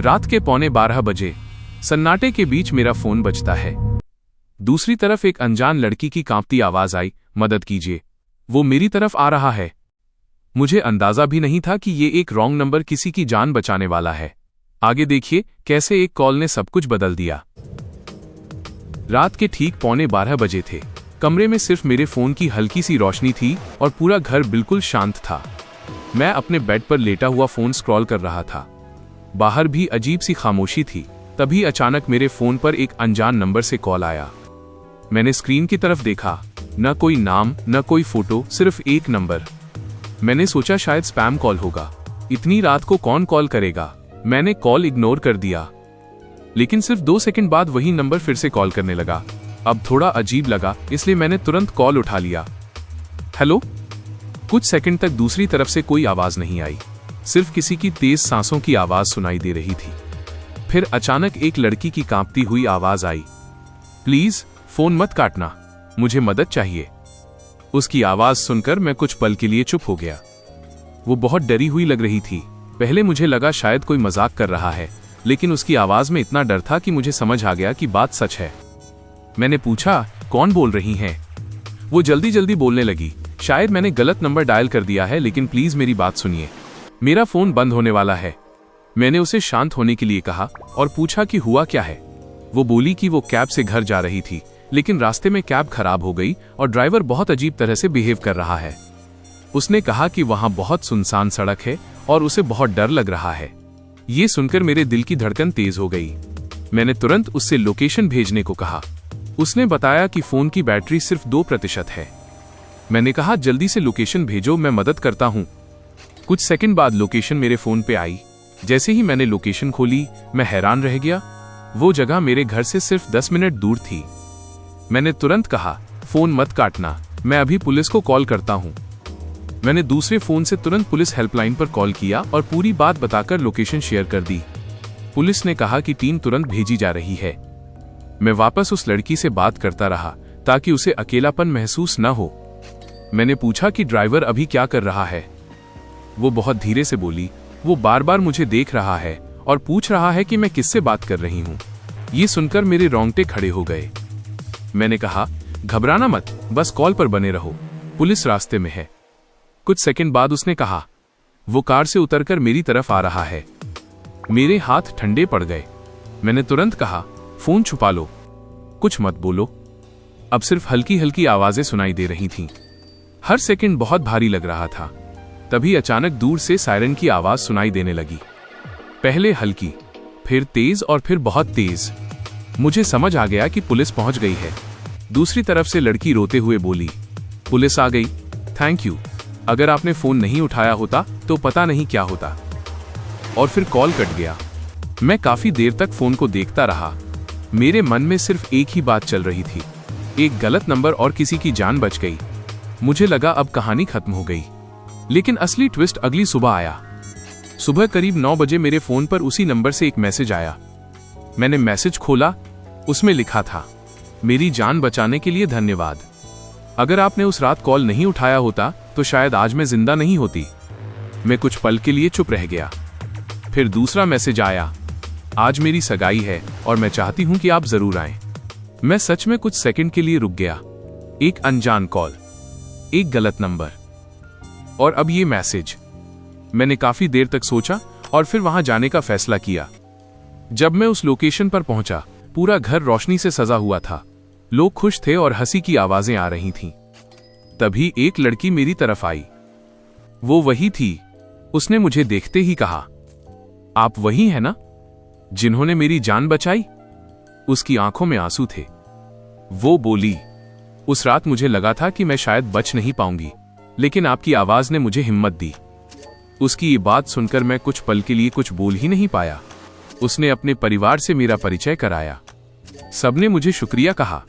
रात के 11:15 बजे सन्नाटे के बीच मेरा फोन बजता है। दूसरी तरफ एक अनजान लड़की की कांपती आवाज आई, मदद कीजिए, वो मेरी तरफ आ रहा है। मुझे अंदाजा भी नहीं था कि ये एक रॉन्ग नंबर किसी की जान बचाने वाला है। आगे देखिए कैसे एक कॉल ने सब कुछ बदल दिया। रात के ठीक 11:15 बजे थे। कमरे में सिर्फ मेरे फोन की हल्की सी रोशनी थी और पूरा घर बिल्कुल शांत था। मैं अपने बेड पर लेटा हुआ फोन स्क्रॉल कर रहा था। बाहर भी अजीब सी खामोशी थी। तभी अचानक मेरे फोन पर एक अनजान नंबर से कॉल आया। मैंने स्क्रीन की तरफ देखा, न कोई नाम न कोई फोटो, सिर्फ एक नंबर। मैंने सोचा शायद स्पैम कॉल होगा, इतनी रात को कौन कॉल करेगा। मैंने कॉल इग्नोर कर दिया, लेकिन सिर्फ 2 सेकंड बाद वही नंबर फिर से कॉल करने लगा। अब थोड़ा अजीब लगा, इसलिए मैंने तुरंत कॉल उठा लिया। हेलो। कुछ सेकंड तक दूसरी तरफ से कोई आवाज नहीं आई, सिर्फ किसी की तेज सांसों की आवाज सुनाई दे रही थी। फिर अचानक एक लड़की की कांपती हुई आवाज आई, प्लीज फोन मत काटना, मुझे मदद चाहिए। उसकी आवाज सुनकर मैं कुछ पल के लिए चुप हो गया। वो बहुत डरी हुई लग रही थी। पहले मुझे लगा शायद कोई मजाक कर रहा है, लेकिन उसकी आवाज में इतना डर था कि मुझे समझ आ गया कि बात सच है। मैंने पूछा, कौन बोल रही हैं? वो जल्दी जल्दी बोलने लगी, शायद मैंने गलत नंबर डायल कर दिया है, लेकिन प्लीज मेरी बात सुनिए, मेरा फोन बंद होने वाला है। मैंने उसे शांत होने के लिए कहा और पूछा कि हुआ क्या है। वो बोली कि वो कैब से घर जा रही थी, लेकिन रास्ते में कैब खराब हो गई और ड्राइवर बहुत अजीब तरह से बिहेव कर रहा है। उसने कहा कि वहां बहुत सुनसान सड़क है और उसे बहुत डर लग रहा है। ये सुनकर मेरे दिल की धड़कन तेज हो गई। मैंने तुरंत उससे लोकेशन भेजने को कहा। उसने बताया कि फोन की बैटरी सिर्फ 2% है। मैंने कहा जल्दी से लोकेशन भेजो, मैं मदद करता हूं। कुछ सेकंड बाद लोकेशन मेरे फोन पे आई। जैसे ही मैंने लोकेशन खोली, मैं हैरान रह गया। वो जगह मेरे घर से सिर्फ 10 मिनट दूर थी। मैंने तुरंत कहा, फोन मत काटना, मैं अभी पुलिस को कॉल करता हूं। मैंने दूसरे फोन से तुरंत पुलिस हेल्पलाइन पर कॉल किया और पूरी बात बताकर लोकेशन शेयर कर दी। पुलिस ने कहा कि टीम तुरंत भेजी जा रही है। मैं वापस उस लड़की से बात करता रहा ताकि उसे अकेलापन महसूस न हो। मैंने पूछा कि ड्राइवर अभी क्या कर रहा है। वो बहुत धीरे से बोली, वो बार बार मुझे देख रहा है और पूछ रहा है कि मैं किससे बात कर रही हूँ। ये सुनकर मेरे रोंगटे खड़े हो गए। मैंने कहा, घबराना मत, बस कॉल पर बने रहो, पुलिस रास्ते में है। कुछ सेकंड बाद उसने कहा, वो कार से उतरकर मेरी तरफ आ रहा है। मेरे हाथ ठंडे पड़ गए। मैंने तुरंत कहा, फोन छुपा लो, कुछ मत बोलो। अब सिर्फ हल्की हल्की आवाजें सुनाई दे रही थीं। हर सेकंड बहुत भारी लग रहा था। तभी अचानक दूर से सायरन की आवाज सुनाई देने लगी। पहले हल्की, फिर तेज और फिर बहुत तेज। मुझे समझ आ गया कि पुलिस पहुंच गई है। दूसरी तरफ से लड़की रोते हुए बोली, पुलिस आ गई, थैंक यू, अगर आपने फोन नहीं उठाया होता तो पता नहीं क्या होता। और फिर कॉल कट गया। मैं काफी देर तक फोन को देखता रहा। मेरे मन में सिर्फ एक ही बात चल रही थी, एक गलत नंबर और किसी की जान बच गई। मुझे लगा अब कहानी खत्म हो गई, लेकिन असली ट्विस्ट अगली सुबह आया। सुबह करीब 9 बजे मेरे फोन पर उसी नंबर से एक मैसेज आया। मैंने मैसेज खोला, उसमें लिखा था, मेरी जान बचाने के लिए धन्यवाद। अगर आपने उस रात कॉल नहीं उठाया होता तो शायद आज मैं जिंदा नहीं होती। मैं कुछ पल के लिए चुप रह गया। फिर दूसरा मैसेज आया, आज मेरी सगाई है और मैं चाहती हूं कि आप जरूर आएं। मैं सच में कुछ सेकंड के लिए रुक गया। एक अनजान कॉल, एक गलत नंबर और अब ये मैसेज। मैंने काफी देर तक सोचा और फिर वहां जाने का फैसला किया। जब मैं उस लोकेशन पर पहुंचा, पूरा घर रोशनी से सजा हुआ था। लोग खुश थे और हंसी की आवाजें आ रही थीं। तभी एक लड़की मेरी तरफ आई। वो वही थी। उसने मुझे देखते ही कहा, आप वही हैं ना जिन्होंने मेरी जान बचाई? उसकी आंखों में आंसू थे। वो बोली, उस रात मुझे लगा था कि मैं शायद बच नहीं पाऊंगी, लेकिन आपकी आवाज ने मुझे हिम्मत दी। उसकी ये बात सुनकर मैं कुछ पल के लिए कुछ बोल ही नहीं पाया। उसने अपने परिवार से मेरा परिचय कराया। सबने मुझे शुक्रिया कहा।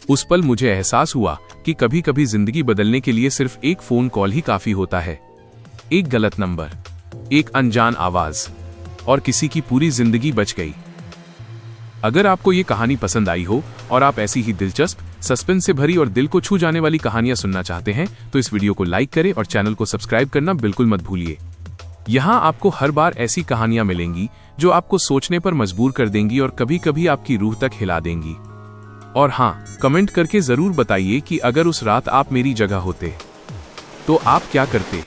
उस पल मुझे एहसास हुआ कि कभी कभी जिंदगी बदलने के लिए सिर्फ एक फोन कॉल ही काफी होता है। एक गलत नंबर, एक अनजान आवाज और किसी की पूरी जिंदगी बच गई। अगर आपको ये कहानी पसंद आई हो और आप ऐसी ही दिलचस्प, सस्पेंस से भरी और दिल को छू जाने वाली कहानियां सुनना चाहते हैं तो इस वीडियो को लाइक करें और चैनल को सब्सक्राइब करना बिल्कुल मत भूलिए। यहाँ आपको हर बार ऐसी कहानियां मिलेंगी जो आपको सोचने पर मजबूर कर देंगी और कभी कभी आपकी रूह तक हिला देंगी। और हाँ, कमेंट करके जरूर बताइए कि अगर उस रात आप मेरी जगह होते तो आप क्या करते।